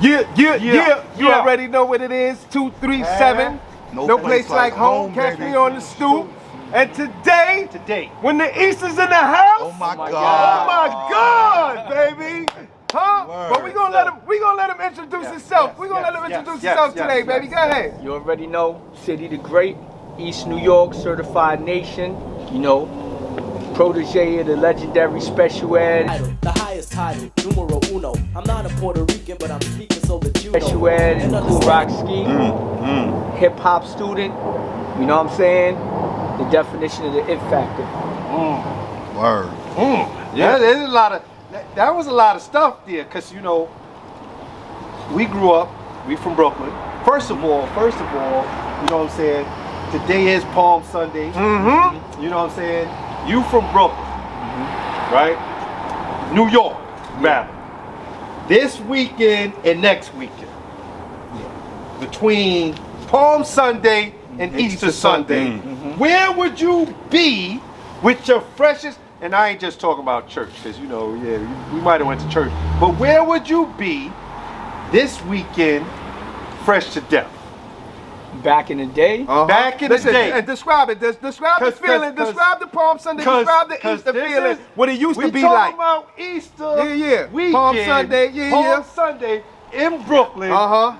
You already know what it is. 237. No place like home. Catch me on the stoop. And today, when the East is in the house, Oh my God. Oh my God, baby. Huh? But we gonna let him introduce himself. We gonna let him introduce himself today, baby. Go ahead. You already know, City the Great, East New York, Certified Nation, you know, protege of the legendary Special Ed. The highest title, numero uno. I'm not a Puerto Rican, but I'm speaking so that you know. Special Ed and Cool Rock Ski, hip hop student, you know what I'm saying? The definition of the it factor. Word. Yeah, there's a lot of, that was a lot of stuff there, because, you know, we grew up, we from Brooklyn. First of all, you know what I'm saying? Today is Palm Sunday. You know what I'm saying? You from Brooklyn, right? New York, rather. This weekend and next weekend, between Palm Sunday and Easter Sunday, where would you be with your freshest? And I ain't just talking about church, because you know, we might have went to church, but where would you be this weekend, fresh to death? Back in the day, Back in the day. And describe it. Describe the feeling. Describe the Palm Sunday. Describe the Easter feeling. What it used to be like. We talking about Easter weekend. Palm Sunday. Palm Sunday in Brooklyn.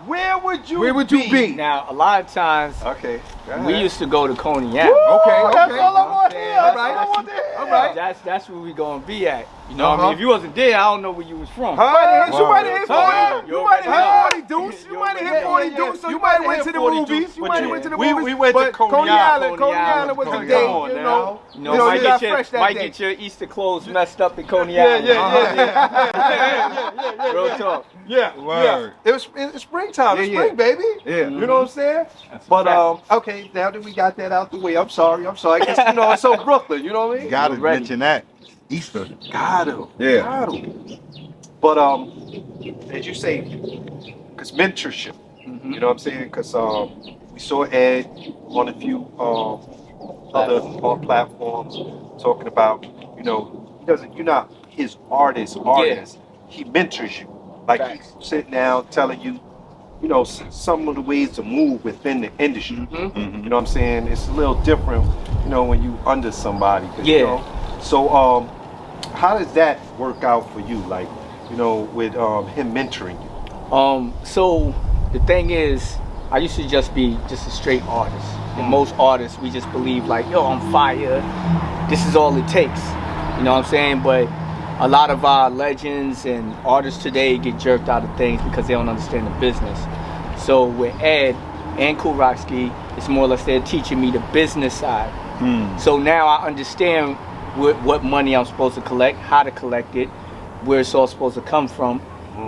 Where would you be? now a lot of times, Okay. we used to go to Coney Island. Okay. That's all I want to hear. All That's right. all I want to hear. All right. That's where we gonna be at. You know what I mean? If you wasn't there, I don't know where you was from. You might have hit 40. You You might have already hit 40 deuce. You might have hit 40 deuce. So you might have went to the movies. You might have went to the movies. We went to But Coney Island. Island. Coney Island was a Coney day. Island. You know. You know, You might, got get your, fresh that might day. get your Easter clothes messed up in Coney Island. Real talk. Word. It's springtime. It's spring, baby. Yeah. You know what I'm saying? But okay, now that we got that out the way, I'm sorry. Cause you know it's so Brooklyn. You know what I mean? Gotta ready. mention that. Easter. Got him. Yeah. Got him. But as you say, cause mentorship. You know what I'm saying? Cause we saw Ed on a few other platforms talking about, you know, you're not his artist. He mentors you. Like Facts. he's sitting down telling you, you know, some of the ways to move within the industry. You know what I'm saying? It's a little different, you know, when you under somebody. Yeah. You know? So how does that work out for you? Like, you know, with him mentoring you? So the thing is, I used to just be a straight artist. And most artists, we just believe like, yo, I'm fire. This is all it takes. You know what I'm saying? But a lot of our legends and artists today get jerked out of things because they don't understand the business. So with Ed and Cool Rock Ski, it's more or less they're teaching me the business side. So now I understand what money I'm supposed to collect, how to collect it, where it's all supposed to come from.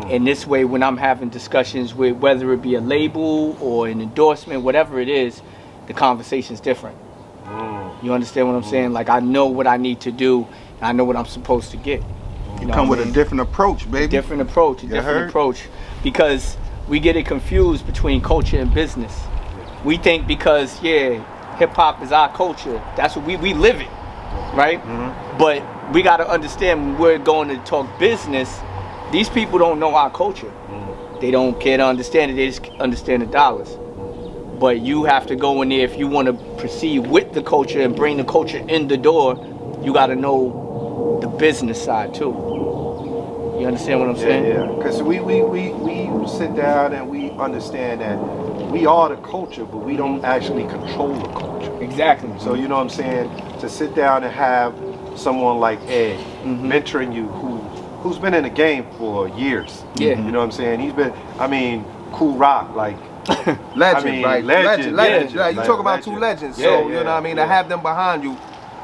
And this way, when I'm having discussions with whether it be a label or an endorsement, whatever it is, the conversation's different. You understand what I'm saying? Like I know what I need to do, and I know what I'm supposed to get. You know Come what with I mean? a different approach, baby. Different approach, because we get it confused between culture and business. We think because hip hop is our culture, that's what we live it, right? But we got to understand when we're going to talk business, these people don't know our culture. They don't care to understand it, they just understand the dollars. But you have to go in there if you want to proceed with the culture and bring the culture in the door. You got to know the business side too. You understand what I'm saying? Yeah. Because we sit down and we understand that we are the culture, but we don't actually control the culture. Exactly. So you know what I'm saying? To sit down and have someone like Ed mentoring you who's been in the game for years. Yeah. You know what I'm saying? He's been, I mean, Cool Rock, like Legend, right? legend. Like, you talk about two legends, so you know what I mean. To have them behind you,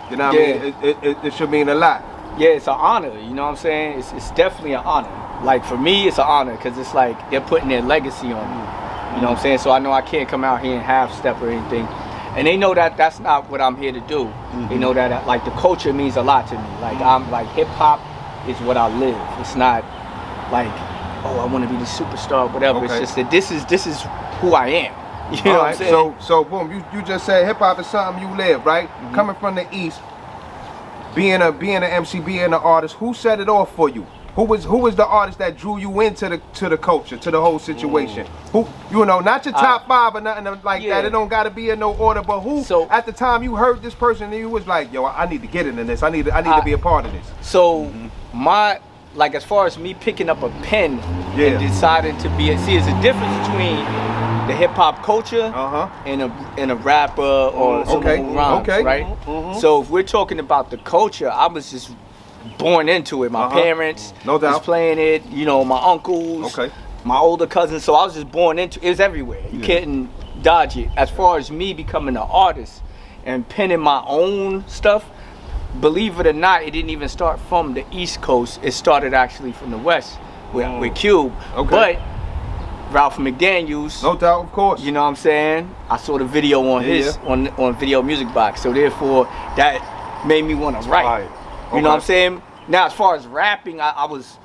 you know what I mean. It should mean a lot. Yeah, it's an honor. You know what I'm saying? It's definitely an honor. Like for me, it's an honor because it's like they're putting their legacy on me. You know what I'm saying? So I know I can't come out here and half step or anything. And they know that that's not what I'm here to do. They know that like the culture means a lot to me. Like I'm like hip hop is what I live. It's not like, oh, I want to be the superstar or whatever. Okay. It's just that this is who I am. You know what I'm saying? So boom, you just said hip hop is something you live, right? Coming from the East, being a MC, being an artist, who set it off for you? Who was the artist that drew you into the culture, to the whole situation? Who, you know, not your top 5 or nothing like that. It don't gotta be in no order, but who at the time you heard this person and you was like, yo, I need to get into this. I need to be a part of this. So my, like, as far as me picking up a pen and deciding to be see, there's a difference between the hip hop culture and a rapper or someone who rhymes, right? So if we're talking about the culture, I was just born into it. My parents was playing it, you know, my uncles, my older cousins. So I was just born into it. It was everywhere. You couldn't dodge it. As far as me becoming an artist and penning my own stuff, believe it or not, it didn't even start from the East Coast. It started actually from the West with Cube. But Ralph McDaniels, no doubt, of course. You know what I'm saying? I saw the video on his on Video Music Box. So therefore, that made me want to write. You know what I'm saying? Now, as far as rapping, I was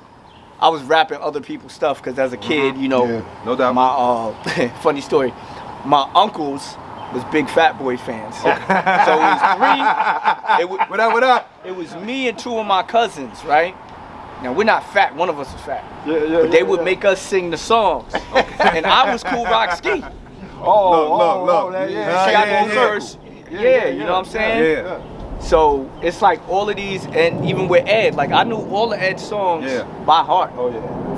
rapping other people's stuff because as a kid, you know, no doubt. My funny story, my uncles was big Fat Boy fans. So it was three. What up? It was me and 2 of my cousins, right? Now we're not fat. One of us is fat. But they would make us sing the songs, and I was Cool Rock Ski. Look. Yeah, you know what I'm saying? Yeah. So it's like all of these, and even with Ed, like I knew all of Ed's songs by heart,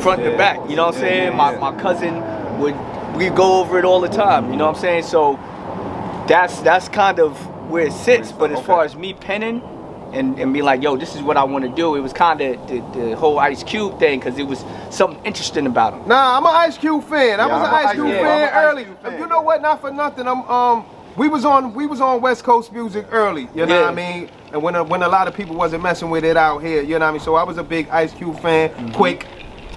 front to back. You know what I'm saying? My cousin we'd go over it all the time. You know what I'm saying? So that's kind of where it sits. But as far as me penning and be like, yo, this is what I want to do, it was kind of the whole Ice Cube thing because it was something interesting about him. Nah, I'm an Ice Cube fan. I was an Ice Cube fan early. You know what? Not for nothing. We was on West Coast music early, you know what I mean? And when a lot of people wasn't messing with it out here, you know what I mean? So I was a big Ice Cube fan, Quick,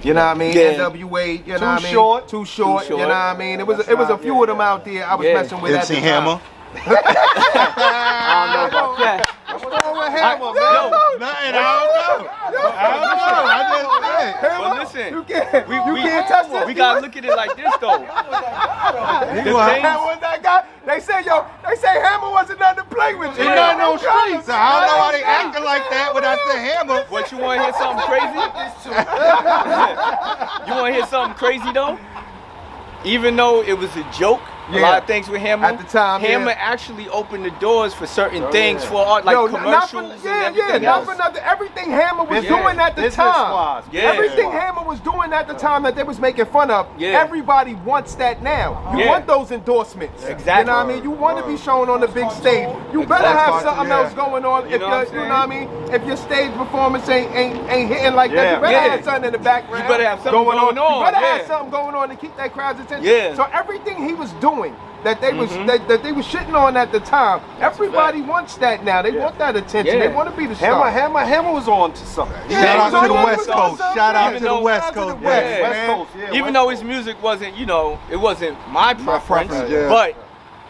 you know what I mean? NWA, you know what I mean? Too short, you know what I mean? It was a few of them out there I was messing with at the MC time. Hammer. I don't know about that. What's wrong with Hammer, Nothing, I just said. But listen, You can't touch this. we gotta look at it like this though. Hammer was that guy. They say Hammer wasn't nothing to play with. He not no streets. So I don't know why they acting like that when I say Hammer. What, you wanna hear something crazy? You wanna hear something crazy though? Even though it was a joke, a lot of things with Hammer. At the time, Hammer actually opened the doors for certain things for art, like commercials and everything else. Not for nothing. Everything Hammer was doing at the time. Everything Hammer was doing at the time that they was making fun of. Everybody wants that now. You want those endorsements. Exactly. You know what I mean? You want to be shown on the big stage. You better have something else going on. If you know what I mean? If your stage performance ain't hitting like that, you better have something in the background. You better have something going on. You better have something going on to keep that crowd's attention. So everything he was doing that they was that they was shitting on at the time. Everybody wants that now. They want that attention. They want to be the star. Hammer was on to something. Shout out to the West Coast. Shout out to the West Coast. Even though his music wasn't, you know, it wasn't my preference, yeah. but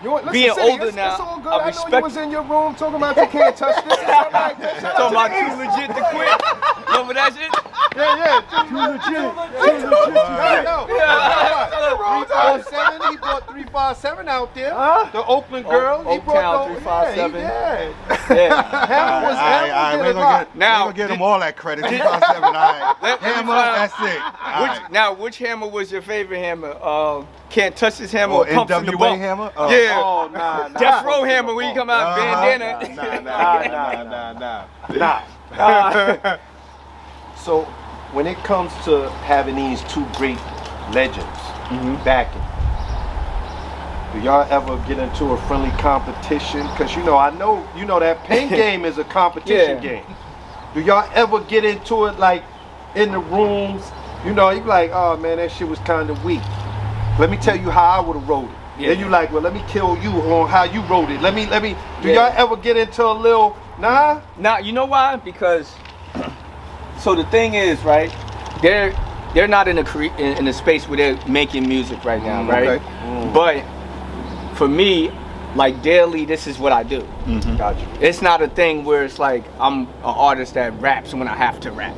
Listen, being older it's now, all good. I I know respect you was in your room talking about you can't touch this. talking about too legit to quit. Remember that shit? He brought 357 out there. The Oakland girl. He brought 357. Hammer was We ain't gonna get them all that credit. 357, all right. Hammer, that's it. Now, which Hammer was your favorite Hammer? Can't Touch This Hammer or Pumps in the NWA Bump? Hammer? Yeah. Oh, nah. Death Row Hammer when you come out bandana. Nah. So, when it comes to having these 2 great legends backing, do y'all ever get into a friendly competition? Because I know that pen game is a competition game. Do y'all ever get into it like in the rooms? You be like, oh man, that shit was kind of weak. Let me tell you how I would have wrote it. Then you like, well, let me kill you on how you wrote it. Let me. Do y'all ever get into a little nah? Nah, you know why? Because so the thing is, right? They're not in a space where they're making music right now, right? But for me, like daily, this is what I do. Gotcha. It's not a thing where it's like I'm an artist that raps when I have to rap.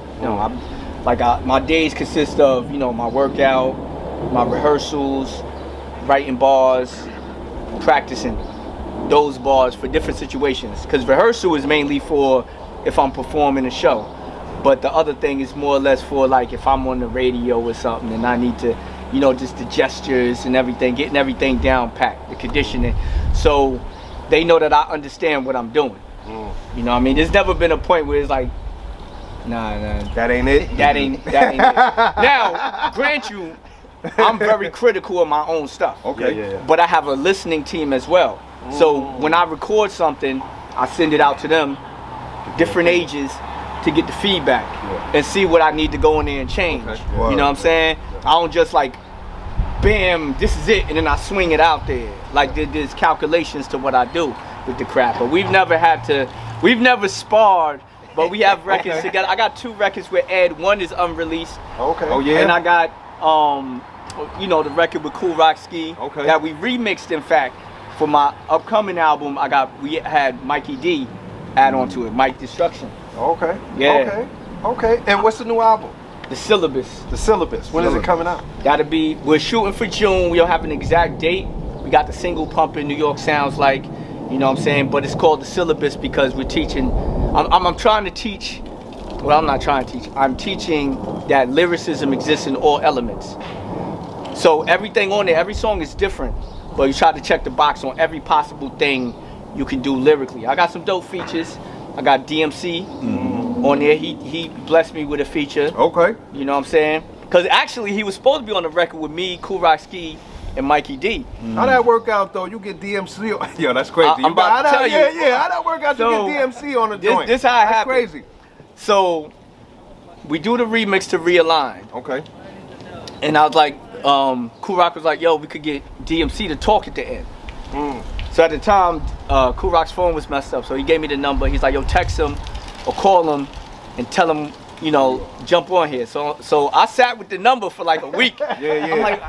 My days consist of my workout, my rehearsals, writing bars, practicing those bars for different situations. Because rehearsal is mainly for if I'm performing a show. But the other thing is more or less for like if I'm on the radio or something and I need to, you know, just the gestures and everything, getting everything down packed, the conditioning. So they know that I understand what I'm doing. You know what I mean? There's never been a point where it's like, nah, That ain't it? that ain't it. Now, grant you, I'm very critical of my own stuff. Okay. But I have a listening team as well. So when I record something, I send it out to them, different ages, to get the feedback and see what I need to go in there and change. You know what I'm saying? I don't just like, bam, this is it, and then I swing it out there. Like there's calculations to what I do with the crap. But we've never sparred, but we have records together. I got 2 records with Ed. One is unreleased. Okay. Oh yeah. And I got, you know, the record with Cool Rock Ski that we remixed. In fact, for my upcoming album, we had Mikey D add on to it, Mike Destruction. Okay. Yeah. Okay. And what's the new album? The Syllabus. The Syllabus. When is it coming out? We're shooting for June. We don't have an exact date. We got the single pumping. New York Sounds Like, you know what I'm saying? But it's called The Syllabus because we're teaching. I'm trying to teach. Well, I'm not trying to teach. I'm teaching that lyricism exists in all elements. So everything on there, every song is different, but you try to check the box on every possible thing you can do lyrically. I got some dope features. I got DMC on there. He blessed me with a feature. Okay. You know what I'm saying? Because actually he was supposed to be on the record with me, Cool Rock Ski, and Mikey D. How that work out though? You get DMC on. Yo, that's crazy. I'm about to tell you. Yeah. How that work out? So, you get DMC on the joint. This how it That's happened. crazy. So we do the remix to Realign. Okay. And I was like, Cool Rock was like, yo, we could get DMC to talk at the end. So at the time, Cool Rock's phone was messed up, so he gave me the number. He's like, yo, text him or call him and tell him, you know, jump on here. So I sat with the number for like a week. I'm like,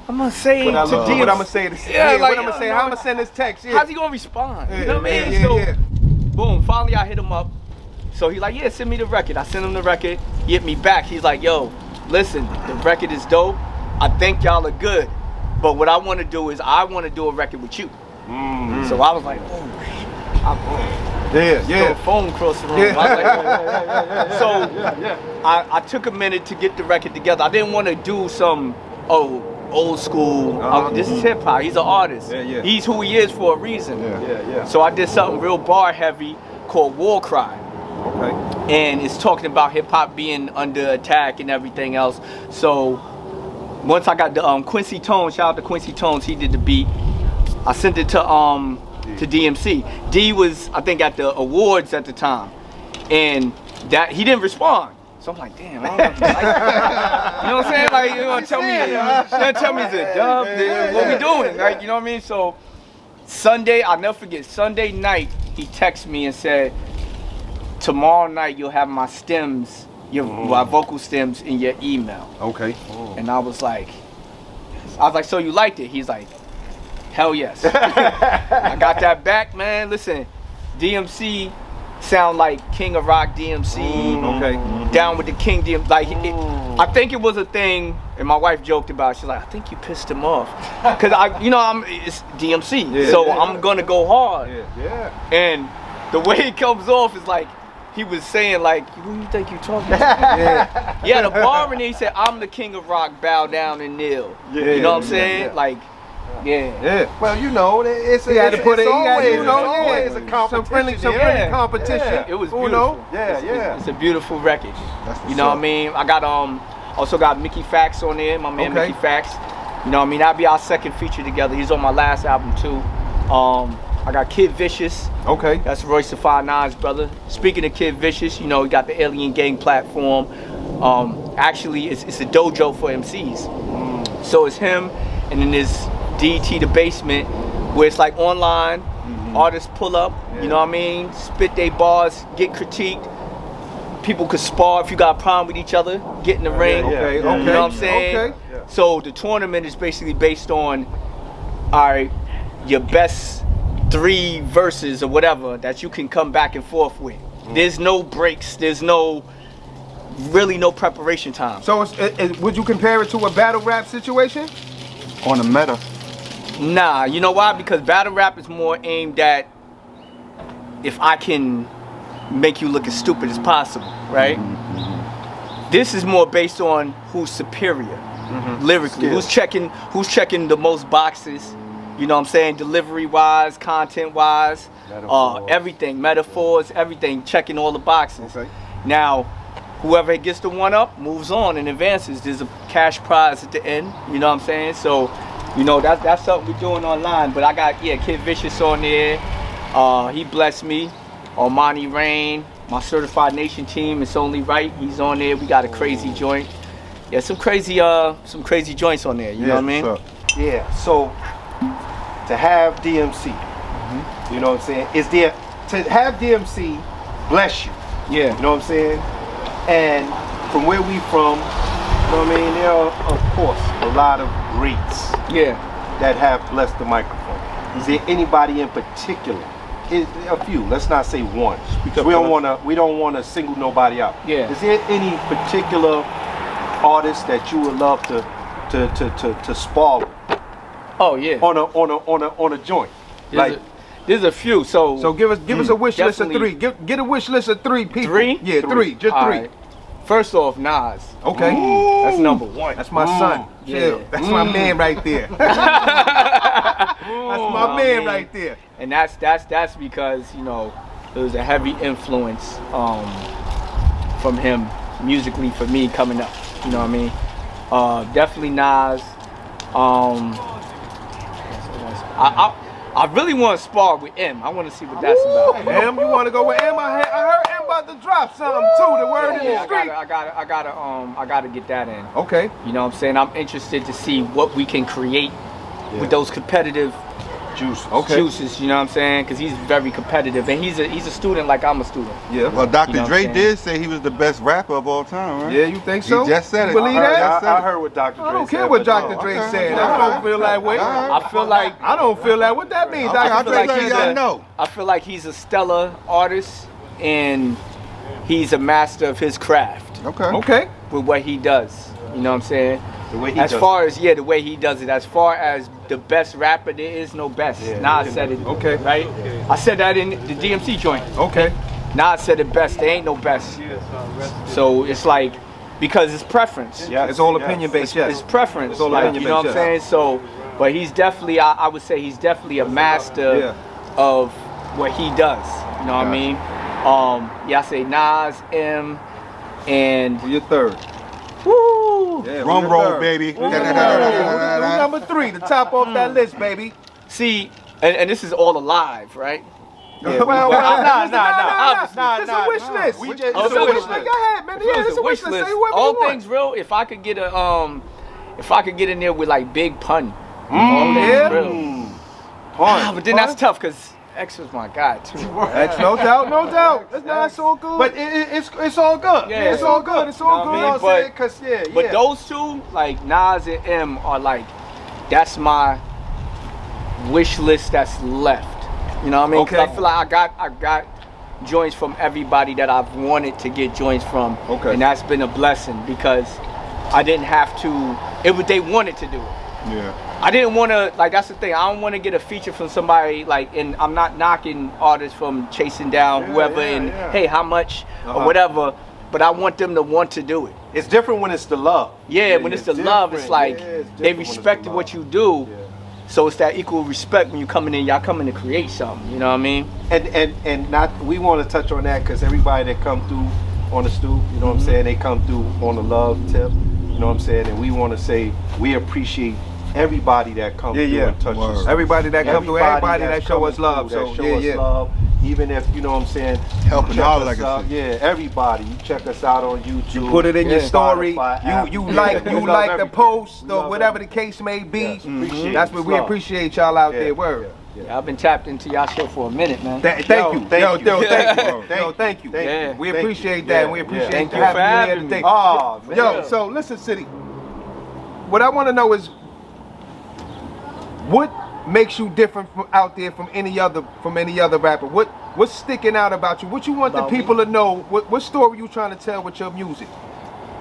I'm gonna say to DMC. What I'm gonna say? What I'm gonna say? How I'm gonna send this text? How's he gonna respond? You know what I mean? Boom, finally I hit him up. So he's like, yeah, send me the record. I sent him the record. He hit me back. He's like, yo, listen, the record is dope. I think y'all are good. But what I want to do is I want to do a record with you. So I was like, oh, yeah. Phone across the room. I was like, I took a minute to get the record together. I didn't want to do some old school. This is hip hop. He's an artist. He's who he is for a reason. So I did something real bar heavy called War Cry. Okay. And it's talking about hip hop being under attack and everything else. So once I got the Quincy Tones, shout out to Quincy Tones, he did the beat. I sent it to DMC. D was, I think, at the awards at the time, and that he didn't respond. So I'm like, damn, I don't know if you like that. You know what I'm saying? Like, you gonna tell me it's a dub? What we doing? Like, you know what I mean? So Sunday, I'll never forget. Sunday night, he texted me and said, tomorrow night you'll have my stems, my vocal stems in your email. Okay. And I was like, so you liked it? He's like, hell yes. I got that back, man. Listen, DMC sound like King of Rock DMC. Okay. Down with the King DMC. Like, I think it was a thing, and my wife joked about it. She's like, I think you pissed him off. Because it's DMC. I'm gonna go hard. And the way it comes off is like, he was saying like, who you think you talking to? Yeah, the bar and he said, I'm the King of Rock, bow down and kneel. You know what I'm saying? Like, Well, you know, it's always a competition. Some friendly competition. It was beautiful. It's a beautiful record. You know what I mean? I got also got Mickey Fax on there, my man Mickey Fax. You know what I mean? That'll be our second feature together. He's on my last album too. I got Kid Vicious. Okay. That's Royce the 5'9's brother. Speaking of Kid Vicious, you know, he got the Alien Gang platform. Actually, it's a dojo for MCs. So it's him, and then there's DT The Basement, where it's like online. Artists pull up, you know what I mean? Spit their bars, get critiqued. People could spar if you got a problem with each other, get in the ring. You know what I'm saying? So the tournament is basically based on, all right, your best 3 verses or whatever that you can come back and forth with. There's no breaks. There's really no preparation time. So would you compare it to a battle rap situation? On the meta. Nah, you know why? Because battle rap is more aimed at if I can make you look as stupid as possible, right? This is more based on who's superior lyrically, Skill. who's checking the most boxes. You know what I'm saying? Delivery wise, content wise, Metaphors. everything, metaphors, everything, checking all the boxes. Okay. Now, whoever gets the one up moves on and advances. There's a cash prize at the end. You know what I'm saying? So, you know, that's something we're doing online. But I got Kid Vicious on there. He blessed me. Armani Rain, my Certified Nation team. It's only right. He's on there. We got a crazy joint. Yeah, some crazy joints on there. You know what I mean? Yeah. So to have DMC, you know what I'm saying? Is there to have DMC bless you? Yeah. You know what I'm saying? And from where we from, you know what I mean? There are, of course, a lot of greats Yeah. that have blessed the microphone. Is there anybody in particular? A few. Let's not say one. up, We don't want to single nobody out. Yeah. Is there any particular artist that you would love to spar Oh yeah. on a joint? There's a few. So give us a wish list of Definitely. 3. Get a wish list of 3 people. 3? Yeah, 3. Just 3. All right. First off, Nas. Okay. That's number 1. That's my son. Yeah. Chill. That's my man right there. That's my man right there. And that's because, you know, it was a heavy influence from him musically for me coming up. You know what I mean? Definitely Nas. I really want to spar with M. I want to see what that's about. M, you want to go with M? I heard M about to drop something too. The word in the Yeah, street. I gotta get that in. Okay. You know what I'm saying? I'm interested to see what we can create with those competitive juices, you know what I'm saying? Because he's very competitive, and he's a student like I'm a student. Yeah. Well, Dr. You know what Dre I'm saying? did say he was the best rapper of all time, right? Yeah, you think so? He just said You it. believe that? I heard what Dr. Dre I don't said. care what but Dr. no. Dre Okay. said. I don't feel that way. I feel like I don't feel that. What that mean, Okay, Dr. I Dre? feel like said y'all that. know. I feel like he's a stellar artist, and he's a master of his craft Okay. Okay. with what he does. You know what I'm saying? The way he As does far as the way he does it. As far as the best rapper, there is no best. Yeah. Nas said it. Okay. Right? I said that in the DMC joint. Okay. Nas said it best. There ain't no best. So it's like, because it's preference. Yeah, It's all opinion based. Yes. It's preference. It's all Like, opinion you know what I'm based, saying? So, but he's definitely, I would say he's definitely a master Yeah. of what he does. You know what I mean? I say Nas, M, and You're third. woo. Yeah, Drum you're roll, third. baby. Who's number 3? The top off that list, baby. See, and this is all alive, right? Yeah, Well, nah. This is a wish list. We just- It's it's a a wish wish list. list. Go ahead, man. Yeah, it's a wish list. Say whoever All you want. things real. If I could get in there with like Big Pun. All yeah. things real. But then that's tough because X was my guy too. That's no doubt, no doubt. That's not so good. But it's all good. Yeah. it's all good. It's all Know what I good. You know mean? what I'm saying? 'Cause, yeah. But those two, like Nas and M, are like, that's my wish list that's left. You know what I mean? 'Cause Okay. I feel like I got joints from everybody that I've wanted to get joints from. Okay. And that's been a blessing because I didn't have to. They wanted to do it. Yeah. I didn't want to, like, that's the thing. I don't want to get a feature from somebody, like, and I'm not knocking artists from chasing down whoever and, hey, how much or whatever, but I want them to want to do it. It's different when it's the love. Yeah, when it's the love, it's different. like Yeah, it's they different when it's respected the what love. you do. Yeah. So it's that equal respect when you coming in, y'all coming to create something, you know what I mean? And not, we want to touch on that because everybody that come through on the stoop, you know what I'm saying, they come through on the love tip, you know what I'm saying, and we want to say we appreciate everybody that comes through and touches us. Everybody that come through, everybody that that's show us coming love. through, So that show yeah, us yeah. love, even if, you know what I'm saying, Helping check our us legacy. out. Yeah, everybody, you check us out on YouTube. You put it in your story. Spotify, Apple. You Yeah, like we you love like the everything. post We or love whatever the everything. case may be. Yes, appreciate That's it. what we Love. appreciate y'all out Yeah, there. Word. Yeah, I've been tapped into y'all show for a minute, man. Thank Yo, you. thank Yo, you. yo, thank you. Thank Yo, you. thank you. Thank you. We Thank appreciate you. that. Yeah, We yeah. appreciate Thank you having for you here having me. today. Oh, man. Yo, so listen, City. What I want to know is what makes you different from out there from any other rapper? What's sticking out about you? What you want About the people to know? What story you trying to tell with your music?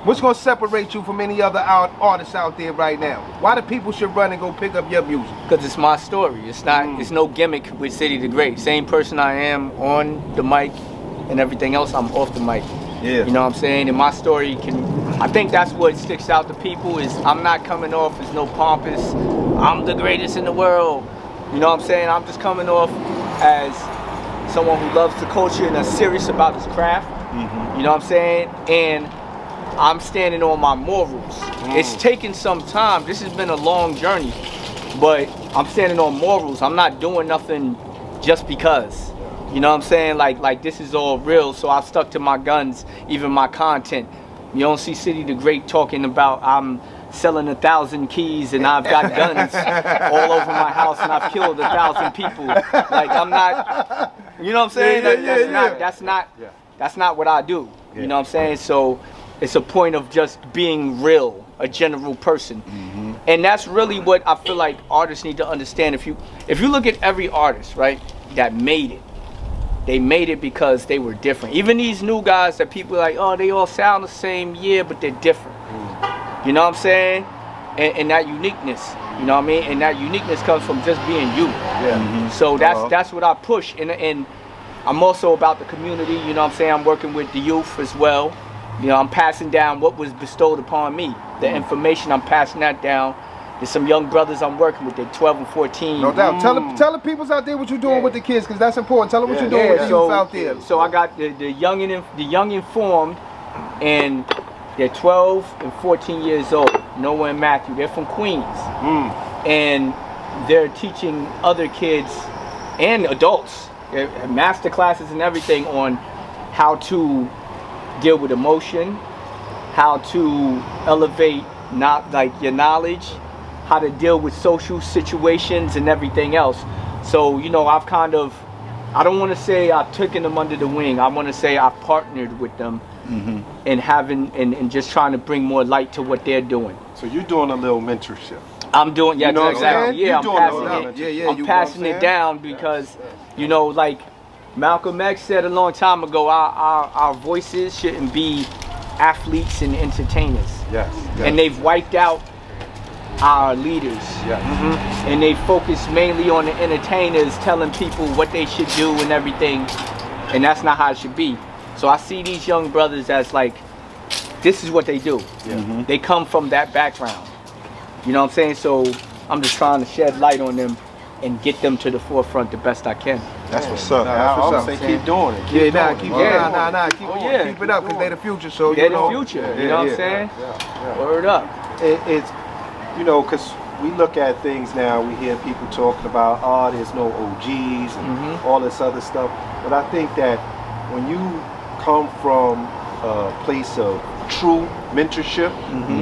What's gonna separate you from any other artists out there right now? Why the people should run and go pick up your music? Because it's my story. It's not. It's no gimmick with City the Great. Same person I am on the mic and everything else. I'm off the mic. Yeah. You know what I'm saying? And my story I think that's what sticks out to people is I'm not coming off as no pompous, I'm the greatest in the world. You know what I'm saying? I'm just coming off as someone who loves the culture and is serious about his craft. You know what I'm saying? And I'm standing on my morals. It's taken some time. This has been a long journey, but I'm standing on morals. I'm not doing nothing just because. You know what I'm saying? Like this is all real, so I've stuck to my guns, even my content. You don't see City the Great talking about I'm selling 1,000 keys and I've got guns all over my house and I've killed 1,000 people. Like I'm not, you know what I'm saying? That's not what I do. You know what I'm saying? So it's a point of just being real, a general person. And that's really what I feel like artists need to understand. If you look at every artist, right, that made it, they made it because they were different. Even these new guys that people are like, oh, they all sound the same, yeah, but they're different. You know what I'm saying? And that uniqueness, you know what I mean? And that uniqueness comes from just being you. So that's what I push. And I'm also about the community, you know what I'm saying? I'm working with the youth as well. You know, I'm passing down what was bestowed upon me. The information, I'm passing that down. There's some young brothers I'm working with, they're 12 and 14. No doubt. Tell the peoples out there what you're doing with the kids, because that's important. Tell them what you're doing with the youth out there. So I got the young informed, and they're 12 and 14 years old. Noah and Matthew. They're from Queens. And they're teaching other kids and adults, master classes and everything on how to deal with emotion, how to elevate your knowledge, how to deal with social situations and everything else. So, you know, I've kind of, I don't want to say I've taken them under the wing. I want to say I've partnered with them and and just trying to bring more light to what they're doing. So you're doing a little mentorship. I'm doing, You know what I'm exactly. saying? Yeah, You I'm passing it down because, you know, like Malcolm X said a long time ago, our voices shouldn't be athletes and entertainers. Yes. And they've wiped out our leaders. And they focus mainly on the entertainers telling people what they should do and everything, and that's not how it should be. So I see these young brothers as like, this is what they do. They come from that background. You know what I'm saying? So I'm just trying to shed light on them and get them to the forefront the best I can. That's what's up. I would say keep doing it. Keep it up, Yeah. keep it up, because they're the future. So They're the future. You know what I'm saying? Word up. It's, you know, because we look at things now, we hear people talking about, oh, there's no OGs and all this other stuff. But I think that when you come from a place of true mentorship,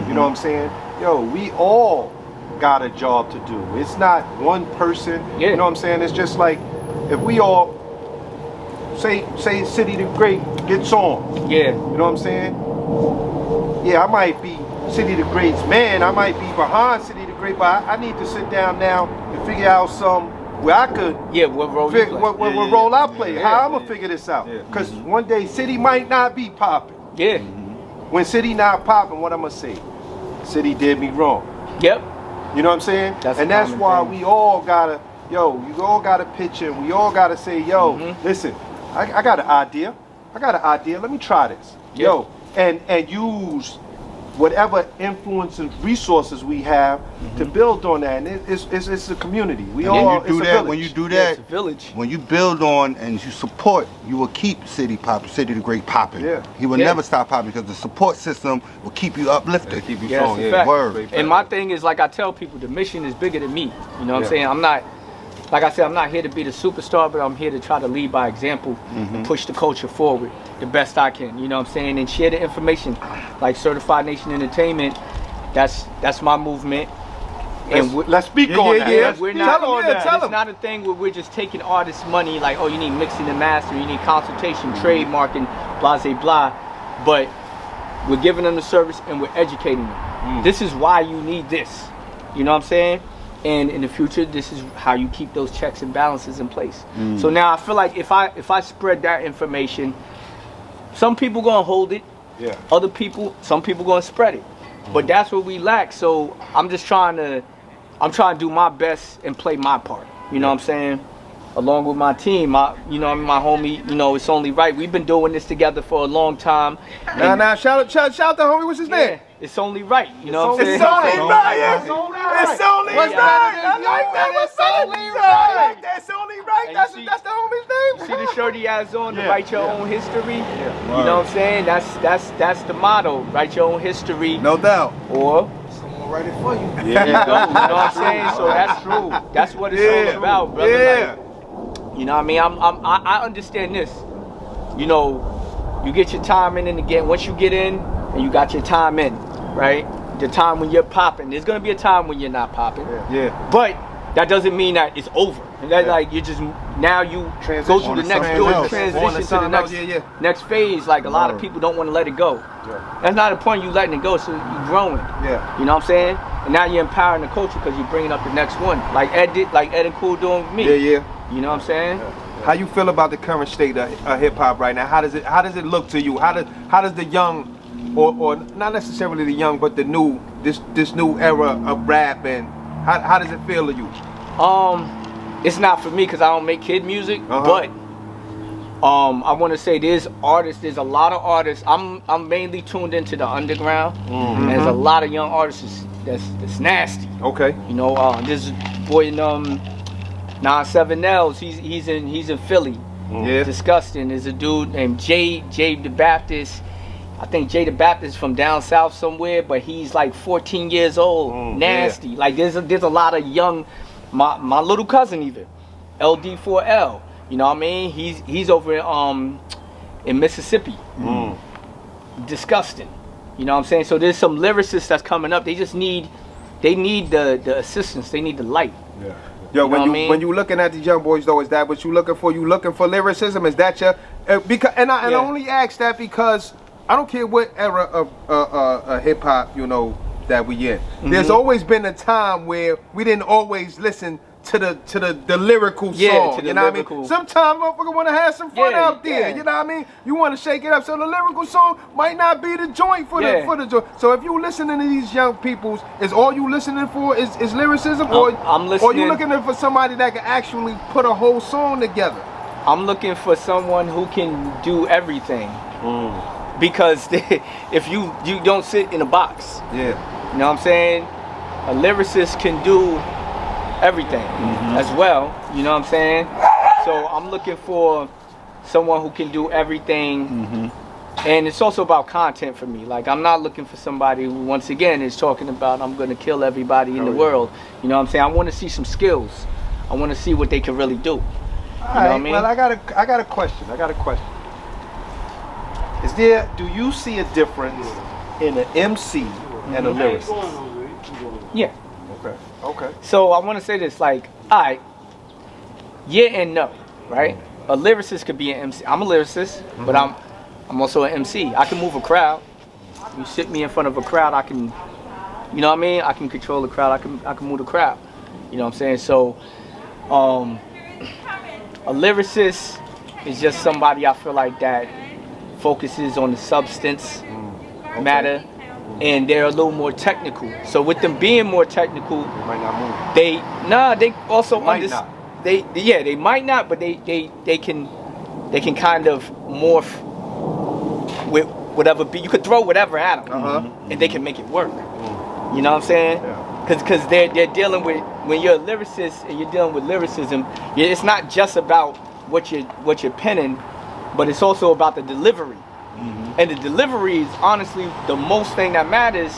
you know what I'm saying? Yo, we all got a job to do. It's not one person, you know what I'm saying? It's just like, if we all, say City the Great gets on, you know what I'm saying? Yeah, I might be City the Great's man, I might be behind City the Great, but I need to sit down now and figure out some where I could what role you play. What role I play, how I'm gonna figure this out. Because one day City might not be popping. When City not popping, what I'm gonna say? City did me wrong. You know what I'm saying? That's why we all gotta, you all gotta pitch in. We all gotta say, listen, I got an idea. Let me try this. And use whatever influence and resources we have to build on that. And it's a community. When you do that, it's a village. When you build on and you support, you will keep City the Great popping. He will never stop popping, because the support system will keep you uplifted. Keep you strong. Word. And my thing is, like I tell people, the mission is bigger than me. You know what I'm saying? I'm not, like I said, I'm not here to be the superstar, but I'm here to try to lead by example and push the culture forward the best I can. You know what I'm saying? And share the information. Like Certified Nation Entertainment, that's my movement. Let's speak on that. We're not, it's not a thing where we're just taking artists' money, like, oh, you need mixing and mastering, you need consultation, trademarking, blah, blah, blah. But we're giving them the service and we're educating them. This is why you need this. You know what I'm saying? And in the future, this is how you keep those checks and balances in place. So now I feel like if I spread that information, some people gonna hold it. Some people gonna spread it. But that's what we lack. So I'm trying to do my best and play my part. You know what I'm saying? along with my team, my homie, It's Only Right. We've been doing this together for a long time. Now, shout out the homie. What's his name? It's Only Right. You know what I'm saying? It's only right. It's only right. I like that. It's only right. I like that. It's only right. That's the homie's name. See the shirt he has on, to write your own history. You know what I'm saying? That's the motto. Write your own history. No doubt. Or Someone write it for you. there you go. You know what I'm saying? So that's true. That's what it's all about, brother. Yeah. Like, you know what I mean? I understand this. You know, you get your time in, and again, once you get in and you got your time in, right? The time when you're popping. There's gonna be a time when you're not popping. Yeah. But that doesn't mean that it's over. And that's like you just now you go through the next door, transition to the next phase. Like a lot of people don't want to let it go. That's not the point. You letting it go, so you're growing. Yeah. You know what I'm saying? And now you're empowering the culture because you're bringing up the next one. Like Ed did, like Ed and Cool doing with me. Yeah. You know what I'm saying? How you feel about the current state of hip hop right now? How does it look to you? How does the young, or not necessarily the young, but the new this new era of rap, and how does it feel to you? It's not for me because I don't make kid music, but I want to say there's a lot of artists. I'm mainly tuned into the underground. And there's a lot of young artists that's nasty. Okay. You know, this boy in 97Ls, he's in Philly. Yeah. Disgusting. There's a dude named Jay the Baptist. I think Jay the Baptist from down south somewhere, but he's like 14 years old. Nasty. Like there's a lot of young. My little cousin even, LD4L. You know what I mean? He's over in Mississippi. Disgusting. You know what I'm saying? So there's some lyricists that's coming up. They need the assistance. They need the light. Yeah. Yo, when you looking at these young boys though, is that what you looking for? You looking for lyricism? Is that your because I only ask that because I don't care what era of hip hop that we in. There's always been a time where we didn't always listen to the lyrical song. You know what I mean? Sometimes motherfucker want to have some fun out there. You know what I mean? You want to shake it up. So the lyrical song might not be the joint for the joint. So if you listening to these young peoples, is all you listening for is lyricism, or you looking for somebody that can actually put a whole song together? I'm looking for someone who can do everything. Because if you don't sit in a box. Yeah. You know what I'm saying? A lyricist can do everything as well. You know what I'm saying? So I'm looking for someone who can do everything. And it's also about content for me. Like I'm not looking for somebody who once again is talking about I'm gonna kill everybody in the world. You know what I'm saying? I wanna see some skills. I wanna see what they can really do. You know what I mean? Well, I got a question. Do you see a difference in an MC and a lyricist? Yeah. Okay. So I want to say this, like, all right, yeah and no, right? A lyricist could be an MC. I'm a lyricist, but I'm also an MC. I can move a crowd. You sit me in front of a crowd, I can, you know what I mean? I can control the crowd. I can move the crowd. You know what I'm saying? So, a lyricist is just somebody I feel like that focuses on the substance matter, and they're a little more technical. So with them being more technical, They might not move. they also Might not. they might not, but they can kind of morph with whatever beat. You could throw whatever at them, and they can make it work. You know what I'm saying? Because they're dealing with, when you're a lyricist and you're dealing with lyricism, it's not just about what you're penning, but it's also about the delivery. And the delivery is honestly the most thing that matters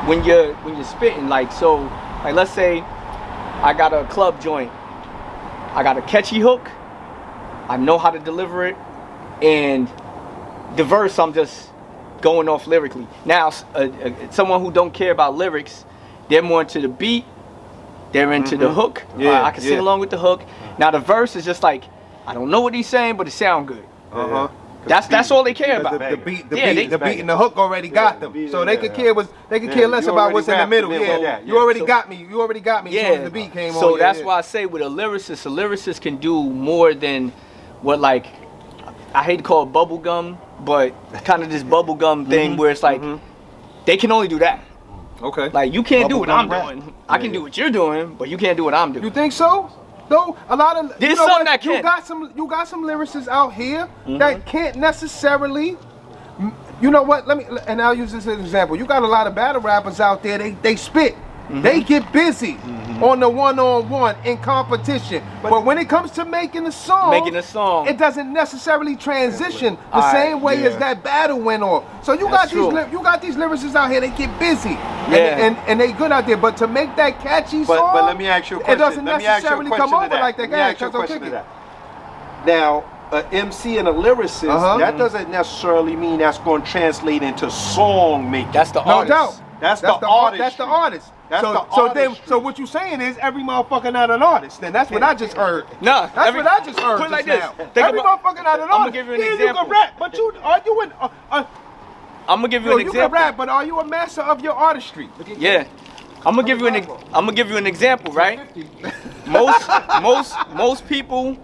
when you're spitting. Like let's say I got a club joint, I got a catchy hook, I know how to deliver it, and the verse I'm just going off lyrically. Now someone who don't care about lyrics, they're more into the beat, they're into the hook. I can sing along with the hook. Now the verse is just like, I don't know what he's saying, but it sound good. That's all they care about. The beat and the hook already got them, so they could care less about what's in the middle. You already got me. You already got me. As soon as the beat came on. So that's why I say with a lyricist can do more than what, like, I hate to call it bubblegum, but kind of this bubblegum thing where it's like they can only do that. Okay. Like you can't do what I'm doing. I can do what you're doing, but you can't do what I'm doing. You think so? though. A lot of There's you know some what? that can. You got some lyricists out here that can't necessarily. You know what? And I'll use this as an example. You got a lot of battle rappers out there. They spit. They get busy on the one-on-one in competition. But when it comes to making a song, it doesn't necessarily transition the same way as that battle went on. So you got these lyricists out here. They get busy, and they good out there. But to make that catchy song, but let me ask you a question. It doesn't necessarily come over like that. Now, an MC and a lyricist, that doesn't necessarily mean that's going to translate into song making. That's the artist. No doubt. That's the artist. That's the artist. So what you saying is every motherfucker not an artist. Then that's what I just heard. No, that's what I just heard. Put it like this. Every motherfucker not an artist. I'm gonna give you an example. You can rap, but I'm gonna give you an example. You can rap, but are you a master of your artistry? Yeah. I'm gonna give you an example, right? Most people,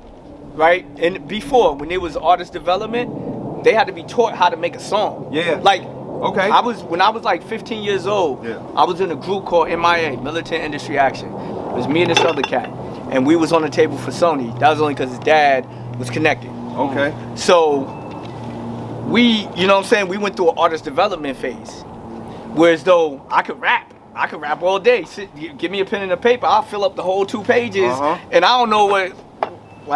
right, and before when it was artist development, they had to be taught how to make a song. Yeah. Like, okay. When I was like 15 years old, I was in a group called MIA, Militant Industry Action. It was me and this other cat, and we was on the table for Sony. That was only because his dad was connected. Okay. So we, you know what I'm saying, we went through an artist development phase. Whereas though I could rap all day. Give me a pen and a paper, I'll fill up the whole 2 pages, and I don't know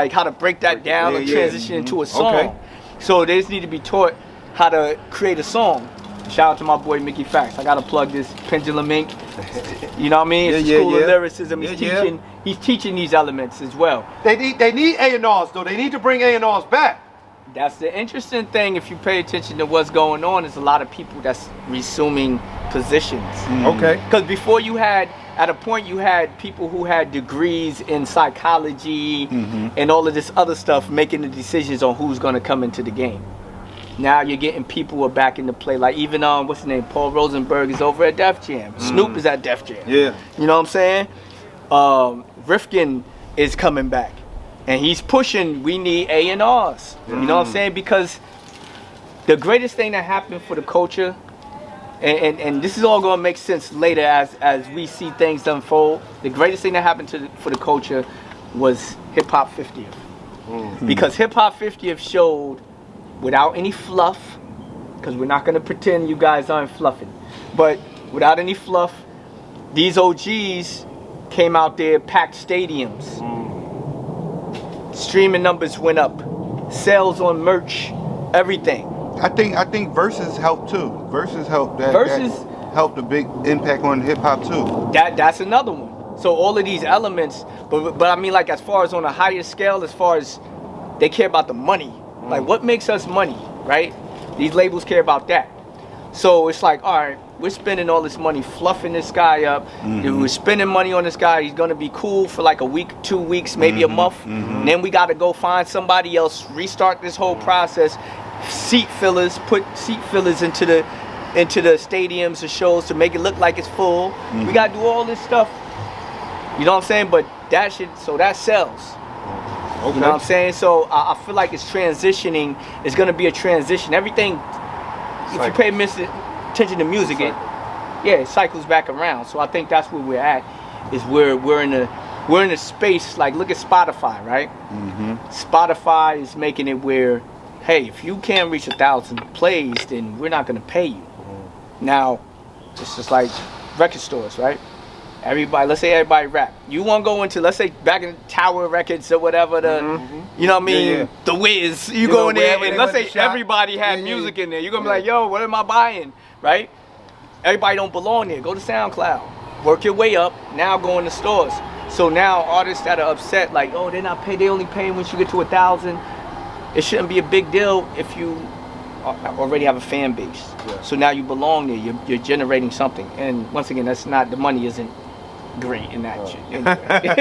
how to break that down or transition into a song. Okay. So they just need to be taught how to create a song. Shout out to my boy Mickey Fax. I gotta plug this Pendulum Inc. You know what I mean? It's the school of lyricism. He's teaching these elements as well. They need A&Rs though. They need to bring A&Rs back. That's the interesting thing. If you pay attention to what's going on, is a lot of people that's resuming positions. Okay. Because before at a point you had people who had degrees in psychology and all of this other stuff making the decisions on who's going to come into the game. Now you're getting people who are back into play, like even what's his name, Paul Rosenberg is over at Def Jam. Snoop is at Def Jam. Yeah. You know what I'm saying? Rifkin is coming back, and he's pushing. We need A&Rs. You know what I'm saying? Because the greatest thing that happened for the culture, and this is all going to make sense later as we see things unfold. The greatest thing that happened for the culture was Hip Hop 50th, because Hip Hop 50th showed, without any fluff, because we're not going to pretend you guys aren't fluffing, but without any fluff, these OGs came out there, packed stadiums. Streaming numbers went up, sales on merch, everything. I think Versus helped too. Versus helped. That helped a big impact on hip hop too. That's another one. So all of these elements, but I mean, like, as far as on a higher scale, as far as they care about the money. Like, what makes us money, right? These labels care about that. So it's like, all right, we're spending all this money fluffing this guy up. We're spending money on this guy. He's going to be cool for like a week, 2 weeks, maybe a month. And then we got to go find somebody else, restart this whole process, put seat fillers into the stadiums or shows to make it look like it's full. We got to do all this stuff. You know what I'm saying? But that sells. Okay. You know what I'm saying? So I feel like it's transitioning. It's going to be a transition. Everything, if you pay attention to music, it cycles back around. So I think that's where we're at. Is we're in a space, like, look at Spotify, right? Spotify is making it where, hey, if you can't reach 1,000 plays, then we're not going to pay you. Now, it's just like record stores, right? Let's say everybody rap. You want to go into, let's say, back in Tower Records or whatever, you know what I mean, The Wiz. You go in there, and let's say everybody had music in there. You're going to be like, yo, what am I buying, right? Everybody don't belong there. Go to SoundCloud. Work your way up. Now go in the stores. So now artists that are upset, like, oh, they only pay once you get to 1,000. It shouldn't be a big deal if you already have a fan base. So now you belong there. You're generating something. And once again, the money isn't great in that shit. You know what I mean?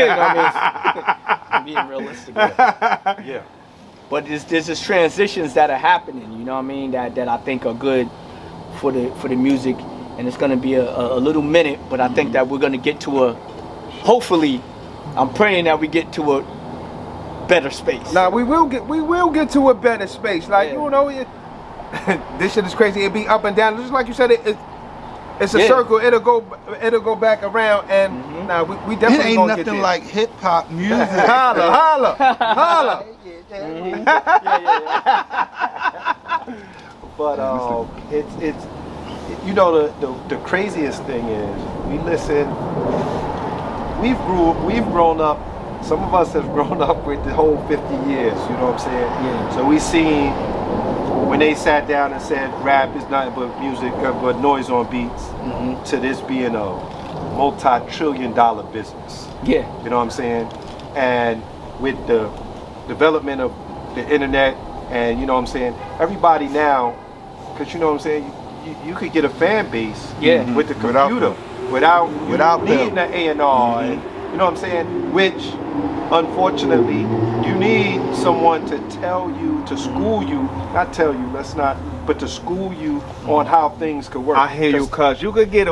I'm being realistic. Yeah. But there's just transitions that are happening, you know what I mean, that I think are good for the music, and it's gonna be a little minute, but I think that we're gonna get to hopefully, I'm praying that we get to a better space. Now we will get to a better space. Like, you know, this shit is crazy. It be up and down. Just like you said, It's a Yeah. circle. It'll go back around, and nah, we It definitely ain't gonna get nothing there. like hip hop music. holla, holla. But it's you know the craziest thing is we listen. We've grown up. Some of us have grown up with the whole 50 years. You know what I'm saying? Yeah. So we seen when they sat down and said rap is nothing but music, but noise on beats, to this being a multi-trillion-dollar business. Yeah. You know what I'm saying? And with the development of the internet, and you know what I'm saying, everybody now, because you know what I'm saying, you could get a fan base with the Without computer without needing them. an A&R, and you know what I'm saying, which unfortunately you need someone to tell you, to school you, not tell you, but to school you on how things could work. I hear you, cuz you could get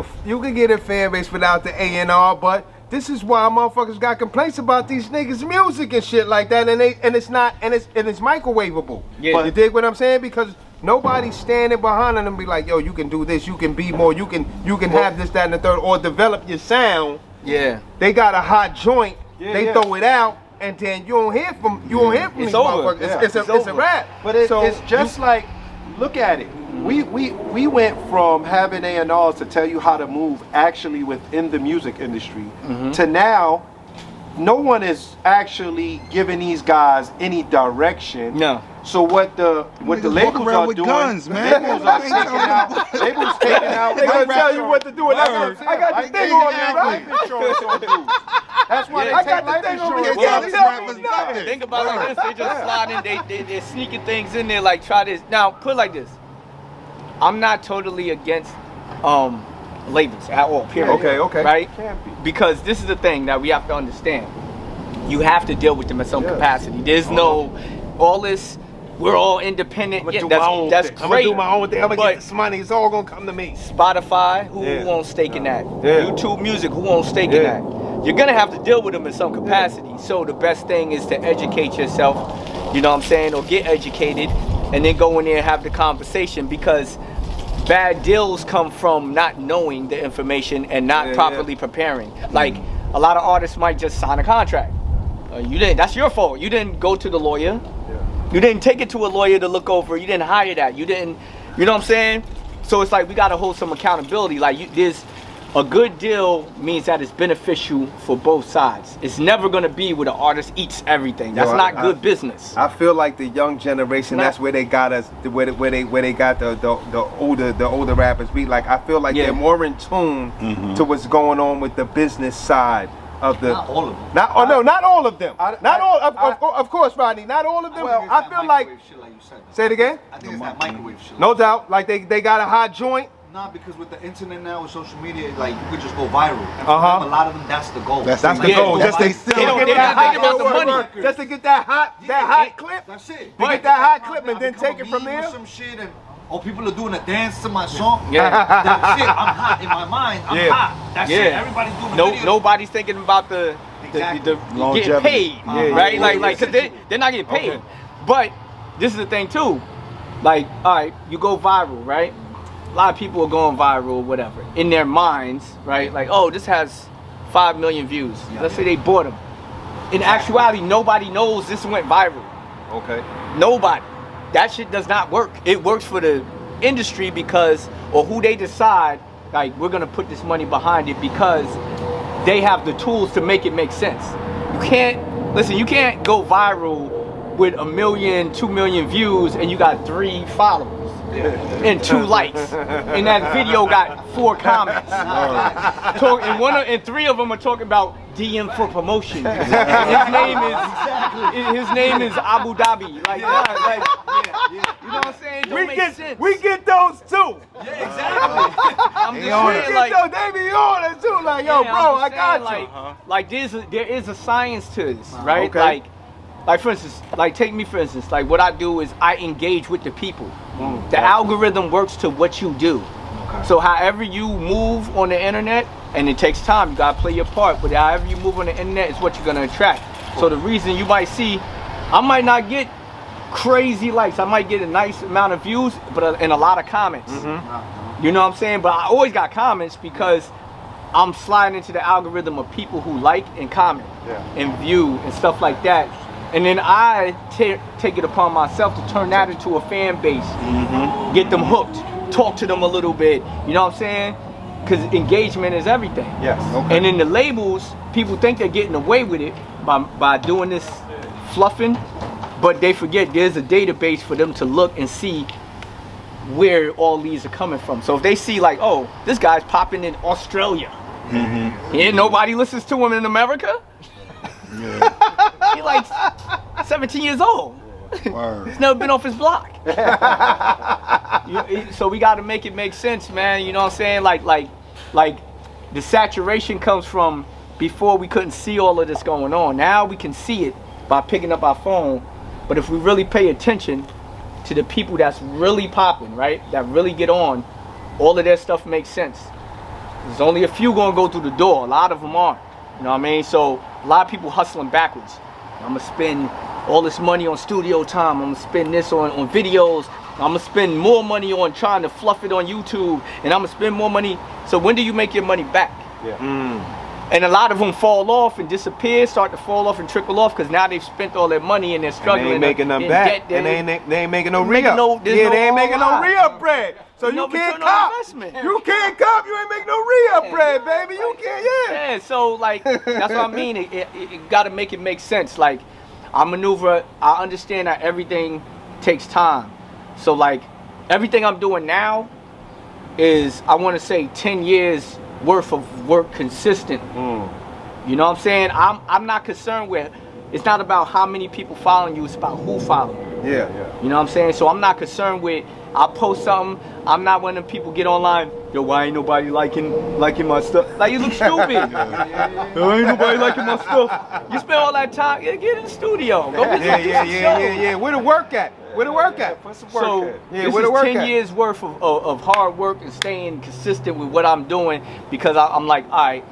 a fan base without the A&R, but this is why motherfuckers got complaints about these niggas' music and shit like that, and it's microwavable. Yeah. But you dig what I'm saying? Because nobody's standing behind them and be like, yo, you can do this, you can be more, you can have this, that, and the third, or develop your sound. Yeah. They got a hot joint, Yeah, they yeah. throw it out, and then you don't hear from It's these over. motherfuckers. Yeah, It's a wrap. But it's just like, look at it. We went from having A&Rs to tell you how to move actually within the music industry to now, no one is actually giving these guys any direction. No. So what the Niggas labels walk around are with doing? guns, man. Labels are taking out. Labels taking out. They gonna tell you what to do, and I got the thing on me, Life right? insurance on dudes. That's why Yeah. they I take got the life thing on me. insurance. They Yeah, can't these tell rappers me got nothing. it. Think about it like this, they just slide in, they're sneaking things in there, like try this. Now, put it like this. I'm not totally against labels at all, period. Okay. Right? Can't be. Because this is the thing that we have to understand. You have to deal with them at some capacity. There's no, all this, we're all independent. I'm Yeah, gonna do my own that's thing. great. I'm gonna do my own thing. I'm gonna But get this money. It's all gonna come to me. Spotify, who Yeah. won't stake in that? Yeah. YouTube Music, who won't stake in Yeah. that? You're gonna have to deal with them in some capacity. So the best thing is to educate yourself, you know what I'm saying, or get educated, and then go in there and have the conversation, because bad deals come from not knowing the information and not Yeah, properly preparing. Like a lot of artists might just sign a contract. You didn't. That's your fault. You didn't go to the lawyer. You didn't take it to a lawyer to look over. You didn't hire that. You didn't. You know what I'm saying? So it's like we gotta hold some accountability. Like there's a good deal means that it's beneficial for both sides. It's never gonna be where the artist eats everything. That's Yo, not I- good business. I feel like the young generation. Nah. That's where they got us. Where they got the older rappers. Be like, I feel like Yeah. they're more in tune to what's going on with the business side of the. Not all of them. Not all of them. I- Not I- all. I- Of course, Rodney. Not all of them. Well, I feel like. Shit like you said. Say it again. I think it's that microwave shit. No doubt. Like they got a hot joint. Nah, because with the internet now, with social media, like you could just go viral. And for Uh-huh. them, a lot of them, that's the goal. That's That's the Yeah. goal. Yeah. Just to They They don't- get they're that not hot thinking about the money. Just to get that hot clip. That's it. They get that hot clip and then take it from there. Some shit and people are doing a dance to my song. Yeah. That's it. I'm hot in my mind. I'm Yeah. hot. That's it. Yeah. Everybody's doing a video. Nobody's thinking about the Exactly. getting Longevity. paid, Yeah, right? yeah, Like, cause they're not getting paid. Okay. But this is the thing too. Like, all right, you go viral, right? A lot of people are going viral, whatever, in their minds, right? Like, oh, this has 5 million views. Let's say they bought them. In actuality, nobody knows this went viral. Okay. Nobody. That shit does not work. It works for the industry because, or who they decide, like, we're gonna put this money behind it because they have the tools to make it make sense. You can't go viral with 1 million, 2 million views and you got 3 followers and 2 likes. And that video got 4 comments. And 3 of them are talking about DM for promotion. His name is Abu Dhabi. Like, you know what I'm saying? Don't make sense. We get those too. Yeah, exactly. I'm just We saying, get like, those. They be on it too. Like, yo, yeah, bro, I'm I just got saying, you. like there is a science to this, right? Okay. Like for instance, like take me for instance, like what I do is I engage with the people. The algorithm works to what you do. So however you move on the internet, and it takes time, you gotta play your part, but however you move on the internet is what you're gonna attract. So the reason you might see, I might not get crazy likes, I might get a nice amount of views, but and a lot of comments. You know what I'm saying? But I always got comments because I'm sliding into the algorithm of people who like and comment and view and stuff like that. And then I take it upon myself to turn that into a fan base, get them hooked, talk to them a little bit. You know what I'm saying? Because engagement is everything. Yes. Okay. And in the labels, people think they're getting away with it by doing this fluffing, but they forget there's a database for them to look and see where all these are coming from. So if they see like, oh, this guy's popping in Australia, and nobody listens to him in America. He like 17 years old. He's never been off his block. So we got to make it make sense, man. You know what I'm saying? Like the saturation comes from before we couldn't see all of this going on. Now we can see it by picking up our phone. But if we really pay attention to the people that's really popping, right? That really get on, all of their stuff makes sense. There's only a few gonna go through the door. A lot of them aren't. You know what I mean? So a lot of people hustling backwards. I'm gonna spend all this money on studio time. I'm gonna spend this on videos. I'm gonna spend more money on trying to fluff it on YouTube, and I'm gonna spend more money. So when do you make your money back? And a lot of them fall off and disappear, start to fall off and trickle off because now they've spent all their money and they're struggling. They ain't making them back. And they ain't making no re-up. They ain't making no re-up bread. So you can't cop. You can't cop. You ain't making no re-up bread, baby. You can't, Yeah, so like, that's what I mean. It got to make it make sense. Like, I understand that everything takes time. So like, everything I'm doing now is, I want to say 10 years worth of work consistent. You know what I'm saying? I'm not concerned with, it's not about how many people following you, it's about who following you. You know what I'm saying? So I'm not concerned with, I'll post something, I'm not one of them people get online, yo, why ain't nobody liking my stuff? Like, you look stupid. Yo, ain't nobody liking my stuff. You spend all that time, get in the studio. Go Yeah. Where the work at? Where the work at? So this is 10 years worth of hard work and staying consistent with what I'm doing, because I'm like, all right,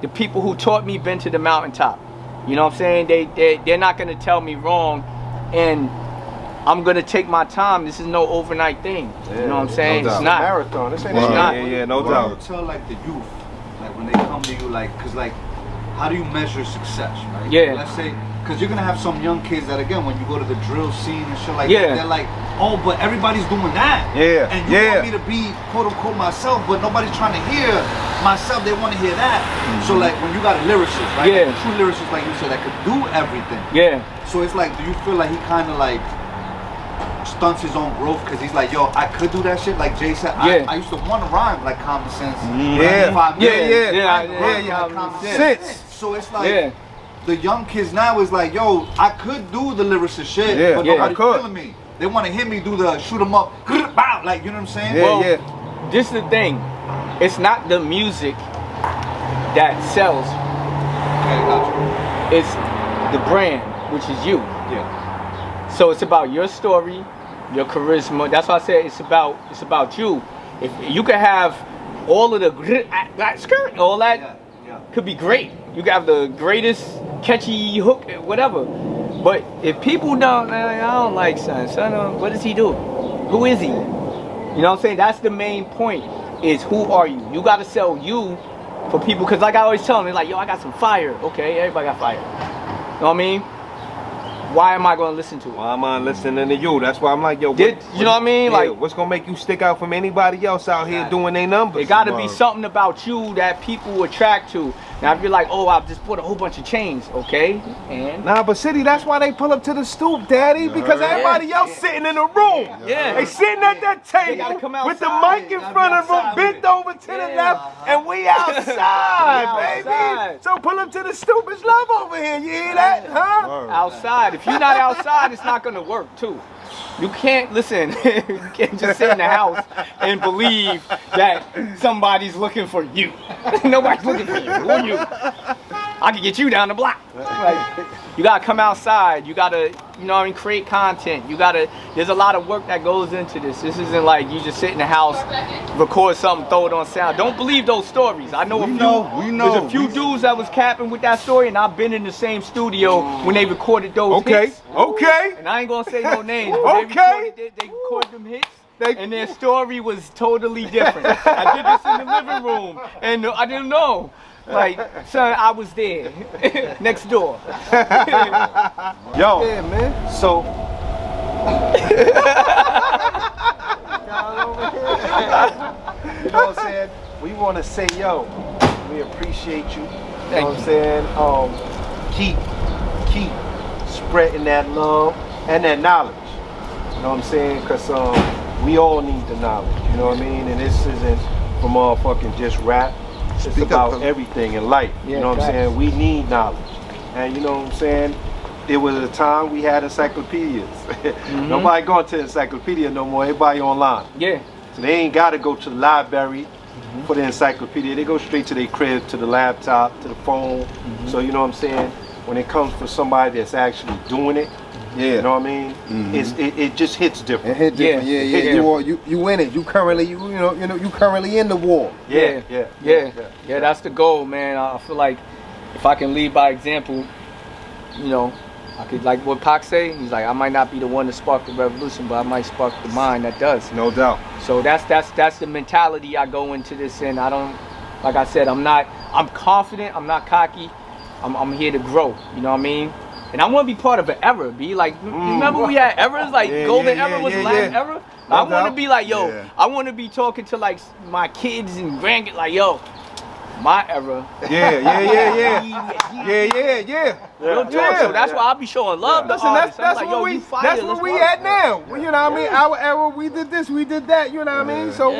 the people who taught me been to the mountaintop. You know what I'm saying? They're not gonna tell me wrong, and I'm gonna take my time. This is no overnight thing. You know what I'm saying? No it's doubt. not. Marathon. This ain't It's not. No What doubt. do you tell like the youth, like when they come to you, like, cause like, how do you measure success, right? Yeah. Let's say, cause you're gonna have some young kids that, again, when you go to the drill scene and shit like Yeah. that, they're like, oh, but everybody's doing that. Yeah. And you want me to be quote unquote myself, but nobody's trying to hear myself. They want to hear that. So like when you got a lyricist, right? Yeah. A true lyricist, like you said, that could do everything. Yeah. So it's like, do you feel like he kind of like stunts his own growth because he's like, yo, I could do that shit. Like Jay said, I used to want to rhyme like Common Sense. Common Sense. So it's like the young kids now is like, yo, I could do the lyricist shit, but nobody's feeling me. They want to hear me do the shoot 'em up, bow, like, you know what I'm saying? Well, this is the thing. It's not the music that sells. Okay, gotcha. It's the brand, which is you. Yeah. So it's about your story, your charisma. That's why I said it's about you. If you could have all of the skirt, all that could be great. You can have the greatest catchy hook, whatever. But if people don't, I don't like son, what does he do? Who is he? You know what I'm saying? That's the main point, is who are you? You got to sell you for people, because like I always tell them, they're like, yo, I got some fire. Okay, everybody got fire. You know what I mean? Why am I going to listen to it? Why am I listening to you? That's why I'm like, yo, you know what I mean? Yeah, Like, what's gonna make you stick out from anybody else out here doing their numbers? it got to be something about you that people attract to. Now, if you're like, oh, I just bought a whole bunch of chains, okay, and Nah, but City, that's why they pull up to the stoop, Daddy, because everybody else sitting in the room. They sitting at that table with the mic in front of them, bent over to the left, and we outside, baby. So pull up to the stoop. It's love over here. You hear that, huh? outside. If you're not outside, it's not going to work, too. You can't, listen, you can't just sit in the house and believe that somebody's looking for you. Nobody's looking for you. Who are you? I can get you down the block. Like, you gotta come outside. You gotta, you know what I mean, create content. You gotta, there's a lot of work that goes into this. This isn't like you just sit in the house, record something, throw it on sound. Don't believe those stories. I know there's a few dudes that was capping with that story, and I've been in the same studio when they recorded those hits. Okay. And I ain't gonna say no names. But they recorded them hits, and their story was totally different. I did this in the living room, and I didn't know. Like, son, I was there, next door. Yo, Yeah, man. so you know what I'm saying? We want to say, yo, we appreciate you. You know what I'm saying? Keep spreading that love and that knowledge. You know what I'm saying? Because we all need the knowledge. You know what I mean? And this isn't for motherfucking just rap. It's about everything in life. You know what I'm saying? We need knowledge. And you know what I'm saying? There was a time we had encyclopedias. Nobody going to the encyclopedia no more. Everybody online. Yeah. So they ain't got to go to the library for the encyclopedia. They go straight to their crib, to the laptop, to the phone. So you know what I'm saying? When it comes for somebody that's actually doing it, you know what I mean? It just hits different. It hit different. Yeah. You in it. You currently you currently in the war. Yeah. That's the goal, man. I feel like if I can lead by example, you know, I could, like what Pac say, he's like, I might not be the one to spark the revolution, but I might spark the mind that does. No doubt. So that's the mentality I go into this in. I don't, like I said, I'm confident, I'm not cocky, I'm here to grow, you know what I mean? And I want to be part of an era, be like, remember we had eras, like golden era was the last era? I want to be like, yo, I want to be talking to like my kids and grandkids, like, yo, my era. Yeah. Real talk. So that's why I'll be showing love. Listen, that's where we at now. You know what I mean? Our era, we did this, we did that. You know what I mean? So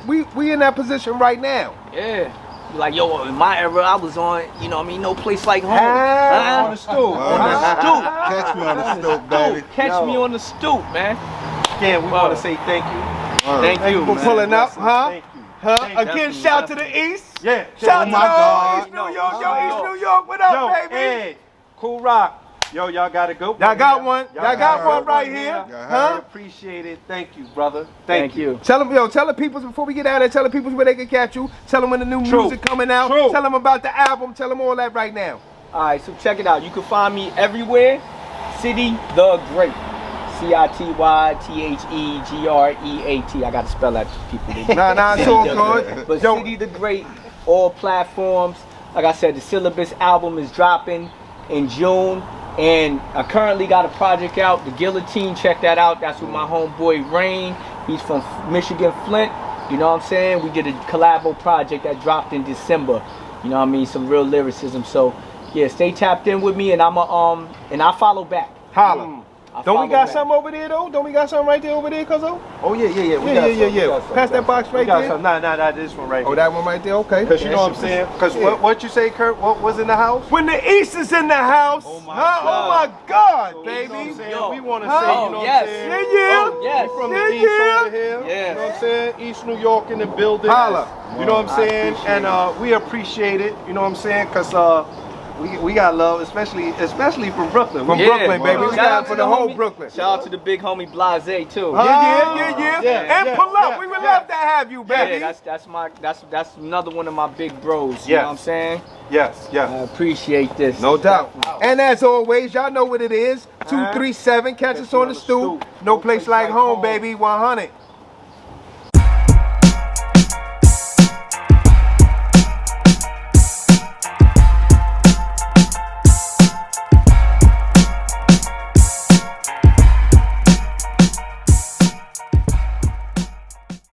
we in that position right now. Yeah. Like, yo, in my era, I was on, you know what I mean, no place like home. On the stoop. Catch me on the stoop, baby. Catch me on the stoop, man. Again, we want to say thank you. Thank you for pulling up, huh? Thank you. Again, shout to the East. Yeah. Shout to God. East New York. East New York. What up, baby? Hey, Cool Rock. Yo, y'all got to go. Y'all got one. Y'all got one right here. I appreciate it. Thank you, brother. Thank you. Tell them, tell the people before we get out there. Tell the people where they can catch you. Tell them when the new music coming out. Tell them about the album. Tell them all that right now. All right, so check it out. You can find me everywhere. City the Great. CITYTHEGREAT. I got to spell that to people. Nah, it's all good. But City the Great, all platforms. Like I said, the Syllabus album is dropping in June. And I currently got a project out, The Guillotine. Check that out. That's with my homeboy Rain. He's from Michigan, Flint. You know what I'm saying? We did a collabo project that dropped in December. You know what I mean? Some real lyricism. So yeah, stay tapped in with me, and I follow back. Holla. Don't we got something over there though? Don't we got something right there over there, cuzzo? Oh yeah. Yeah. Pass that box right there. Nah, this one right here. Oh, that one right there. Okay. Because you know what I'm saying? Because what you say, Kurt? What was in the house? When the East is in the house. Oh my God, So, baby. you know what I'm saying? We want to Huh? say, you know what I'm saying? Yes. We from the East over here. You know what I'm saying? East New York in the building. Holla. You know what I'm saying? And we appreciate it. You know what I'm saying? Because we got love, especially from Brooklyn. From Brooklyn, baby. We Shout got out it for to the whole homie- Brooklyn. Shout out to the big homie Blase too. Yeah. And pull up. We would love to have you, baby. Yeah, that's another one of my big bros. You know what I'm saying? Yes. I appreciate this. No doubt. And as always, y'all know what it is. 237. Catch us on the stoop. No place like home, baby. 100.